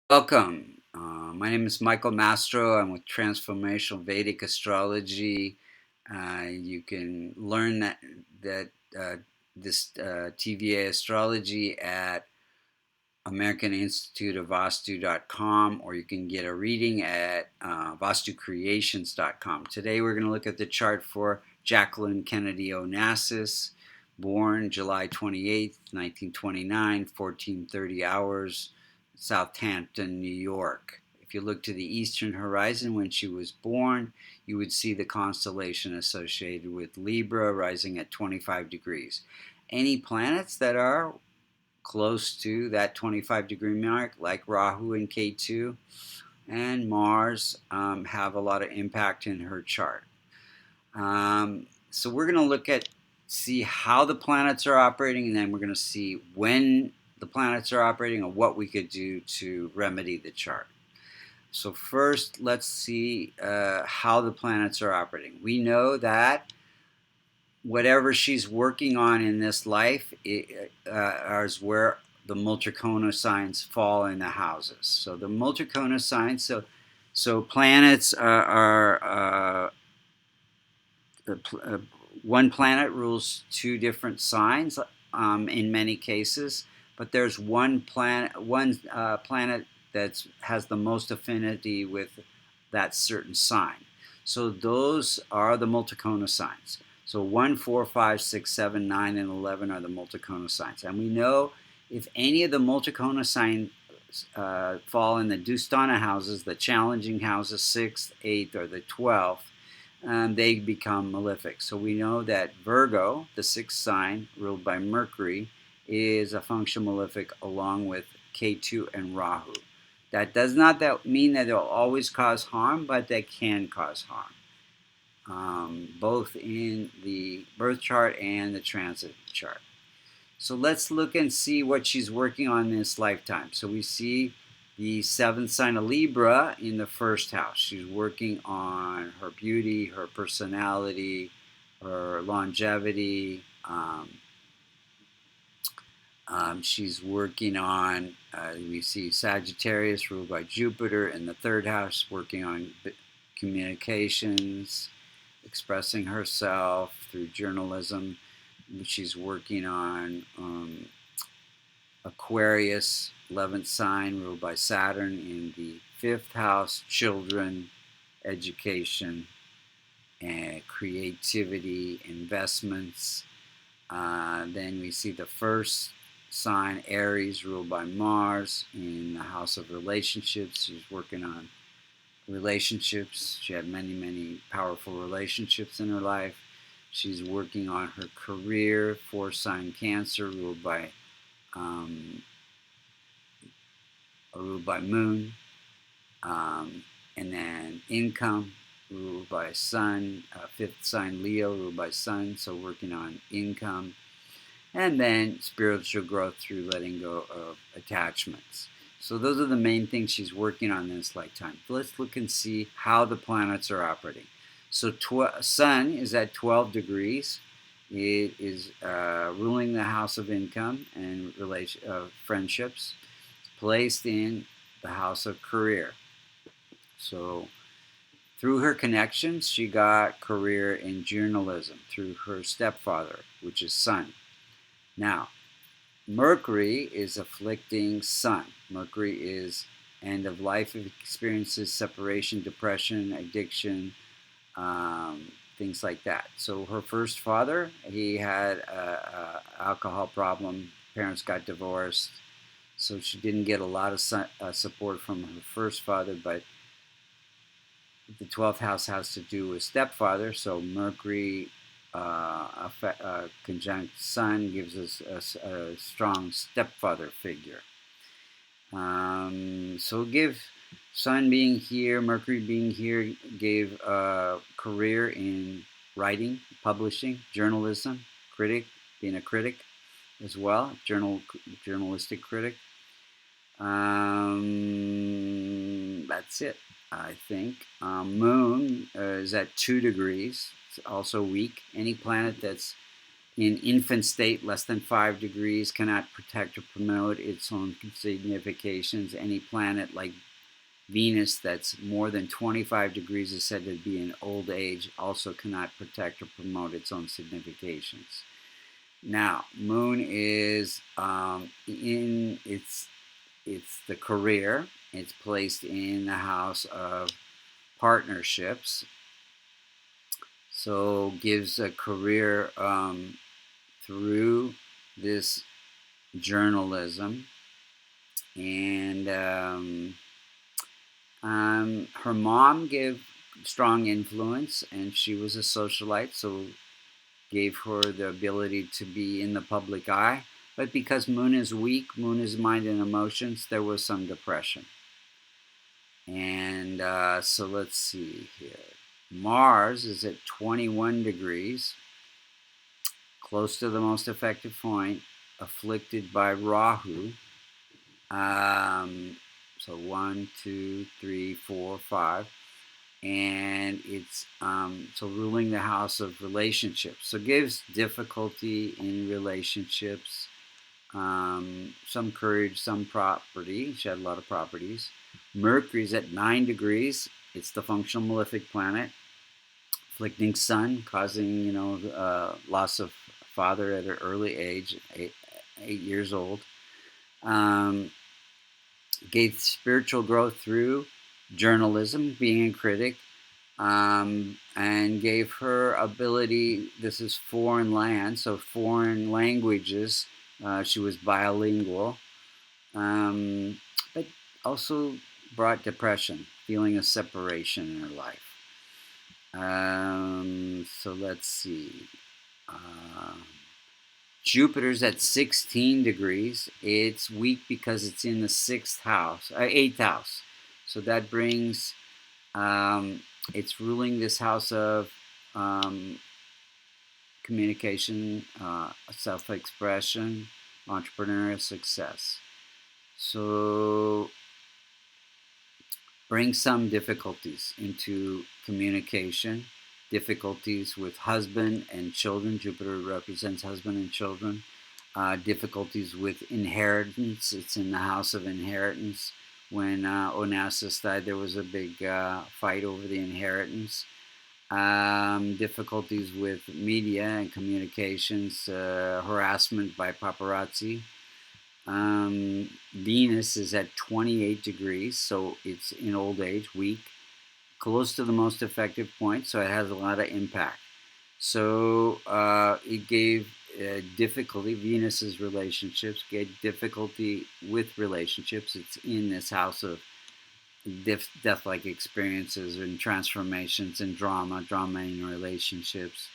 Welcome. My name is Michael Mastro. I'm with Transformational Vedic Astrology. You can learn this TVA astrology at American Institute of Vastu.com, or you can get a reading at vastucreations.com. Today we're going to look at the chart for Jacqueline Kennedy Onassis, born July 28th, 1929, 14:30 hours, Southampton, New York. If you look to the eastern horizon when she was born, you would see the constellation associated with Libra rising at 25 degrees. Any planets that are close to that 25-degree mark, like Rahu and K2 and Mars, have a lot of impact in her chart. So we're going to see how the planets are operating, and then we're going to see when the planets are operating and what we could do to remedy the chart. So first, let's see how the planets are operating. We know that whatever she's working on in this life is where the multicona signs fall in the houses. So the multicona signs, so planets are one planet rules two different signs in many cases, but there's one planet that has the most affinity with that certain sign. So those are the multicona signs. So 1, 4, 5, 6, 7, 9, and 11 are the multicona signs. And we know if any of the multicona signs fall in the Dustana houses, the challenging houses, 6th, 8th, or the 12th, they become malefic. So we know that Virgo, the 6th sign, ruled by Mercury, is a functional malefic along with K2 and Rahu. That does not mean that they'll always cause harm, but they can cause harm, both in the birth chart and the transit chart. So let's look and see what she's working on in this lifetime. So we see the 7th sign of Libra in the 1st house. She's working on her beauty, her personality, her longevity. She's working on, we see Sagittarius ruled by Jupiter in the 3rd house, working on communications, expressing herself through journalism. She's working on Aquarius, 11th sign, ruled by Saturn in the 5th house, children, education, and creativity, investments. Then we see the 1st sign, Aries, ruled by Mars in the house of relationships. She's working on relationships. She had many, many powerful relationships in her life. She's working on her career, 4th sign, Cancer, ruled by Moon, and then income, ruled by Sun, 5th sign, Leo, ruled by Sun, so working on income, and then spiritual growth through letting go of attachments. So those are the main things she's working on in this lifetime. Let's look and see how the planets are operating. So Sun is at 12 degrees. It is ruling the house of income and friendships. It's placed in the house of career. So through her connections, she got career in journalism through her stepfather, which is Sun. Now, Mercury is afflicting Sun. Mercury is end of life experiences, separation, depression, addiction, things like that. So her first father, he had an alcohol problem. Parents got divorced. So she didn't get a lot of support from her first father, but the 12th house has to do with stepfather. So Mercury conjunct Sun gives us a strong stepfather figure. So give Sun being here, Mercury being here, gave a career in writing, publishing, journalism, being a critic as well, journalistic critic. That's it, I think. Moon is at 2 degrees. It's also weak. Any planet that's In infant state, less than 5 degrees, cannot protect or promote its own significations. Any planet like Venus that's more than 25 degrees is said to be in old age, also cannot protect or promote its own significations. Now, Moon is in it's the career. It's placed in the house of partnerships, so gives a career through this journalism, and her mom gave strong influence, and she was a socialite, so gave her the ability to be in the public eye. But because Moon is weak, Moon is mind and emotions, there was some depression. And so let's see here. Mars is at 21 degrees, close to the most effective point, afflicted by Rahu. So 1, 2, 3, 4, 5. And it's so ruling the house of relationships. So gives difficulty in relationships, some courage, some property. She had a lot of properties. Mercury's at 9 degrees. It's the functional malefic planet, afflicting Sun, causing loss of father at an early age, 8 years old. Gave spiritual growth through journalism, being a critic, and gave her ability. This is foreign land, so foreign languages. She was bilingual, but also brought depression, feeling of separation in her life. So let's see. Jupiter's at 16 degrees. It's weak because it's in the 8th house. So that brings, it's ruling this house of communication, self-expression, entrepreneurial success. So bring some difficulties into communication, difficulties with husband and children. Jupiter represents husband and children. Difficulties with inheritance. It's in the house of inheritance. When Onassis died, there was a big fight over the inheritance. Difficulties with media and communications, harassment by paparazzi. Venus is at 28 degrees, so it's in old age, weak, close to the most effective point, so it has a lot of impact. So it gave difficulty. Venus's relationships gave difficulty with relationships. It's in this house of death-like experiences and transformations and drama in relationships.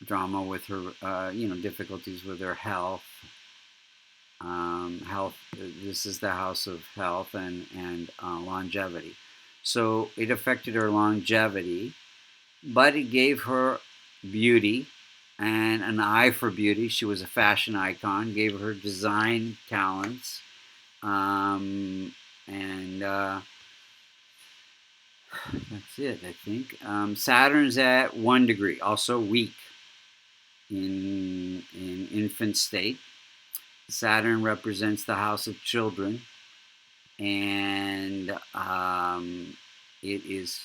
Drama with her, difficulties with her health. This is the house of health and longevity. So it affected her longevity, but it gave her beauty and an eye for beauty. She was a fashion icon, gave her design talents, and that's it, I think. Saturn's at 1 degree, also weak in infant state. Saturn represents the house of children, and it is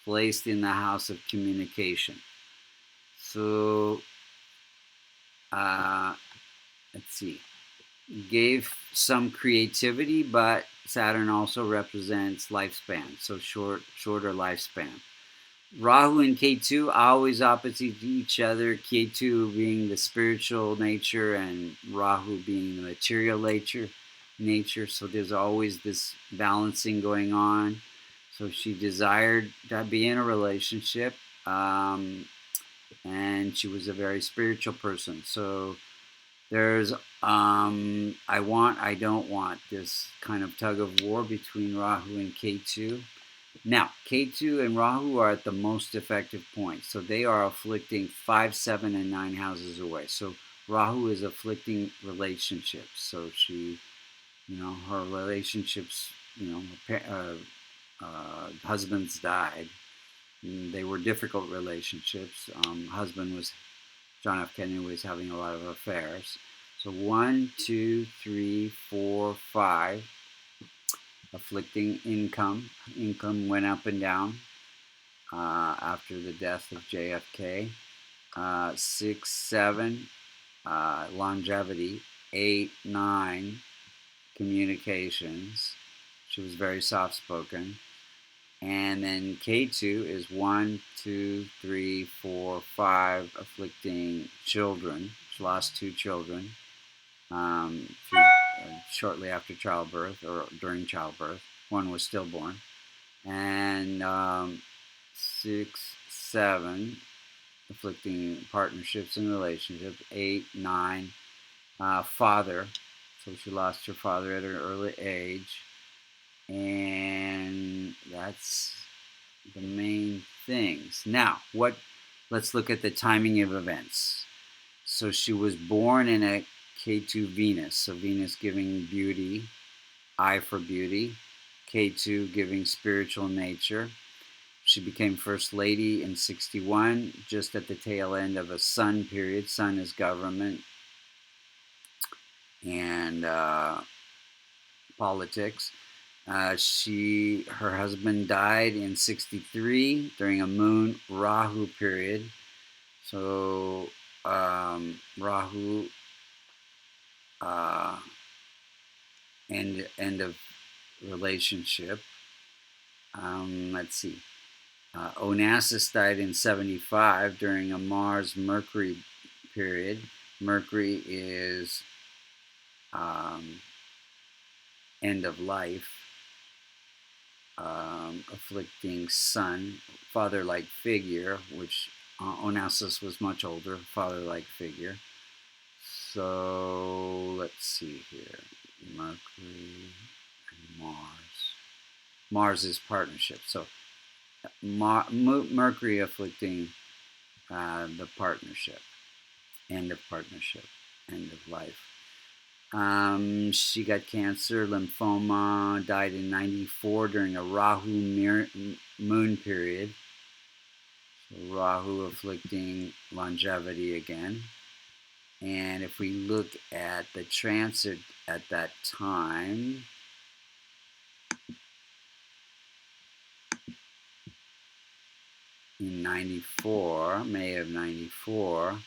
placed in the house of communication. So let's see, gave some creativity, but Saturn also represents lifespan, so shorter lifespan. Rahu and Ketu always opposite each other, Ketu being the spiritual nature and Rahu being the material nature. So there's always this balancing going on. So she desired to be in a relationship, and she was a very spiritual person. So there's I want, I don't want, this kind of tug of war between Rahu and Ketu. Now, Ketu and Rahu are at the most effective point. So they are afflicting 5, 7, and 9 houses away. So Rahu is afflicting relationships. So she, her relationships, husbands died. They were difficult relationships. John F. Kennedy was having a lot of affairs. So 1, 2, 3, 4, 5, afflicting income. Income went up and down after the death of JFK. 6, 7, longevity. 8, 9, communications. She was very soft-spoken. And then K2 is 1, 2, 3, 4, 5, afflicting children. She lost 2 children shortly after childbirth or during childbirth. One was stillborn. And 6, 7, afflicting partnerships and relationships. 8, 9, father. So she lost her father at an early age. And that's the main things. Now, let's look at the timing of events. So she was born in a K2 Venus. So Venus giving beauty, eye for beauty. K2 giving spiritual nature. She became First Lady in 61, just at the tail end of a Sun period. Sun is government and politics. Her husband died in 63 during a Moon Rahu period. So Rahu, end of relationship. Let's see. Onassis died in 75 during a Mars Mercury period. Mercury is end of life. Afflicting Sun, father-like figure, which Onassis was much older, father-like figure. So let's see here, Mercury and Mars. Mars is partnership. So Mercury afflicting the partnership, end of life. She got cancer, lymphoma, died in 94 during a Rahu moon period. So Rahu afflicting longevity again. And if we look at the transit at that time, in 94, May of 94,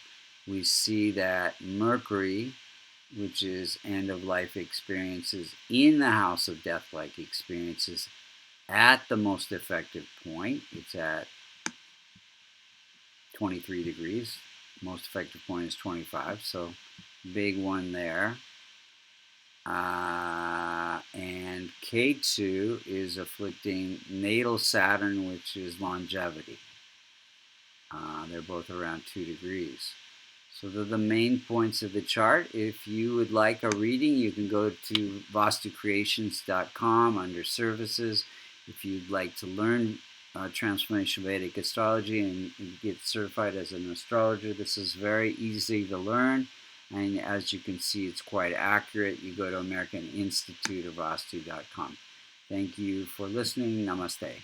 we see that Mercury, which is end of life experiences in the house of death-like experiences, at the most effective point. It's at 23 degrees. Most effective point is 25, so big one there. And K2 is afflicting natal Saturn, which is longevity. They're both around 2 degrees. So they're the main points of the chart. If you would like a reading, you can go to vastucreations.com under services. If you'd like to learn transformational Vedic astrology and get certified as an astrologer, this is very easy to learn. And as you can see, it's quite accurate. You go to American Institute of Vastu.com. Thank you for listening. Namaste.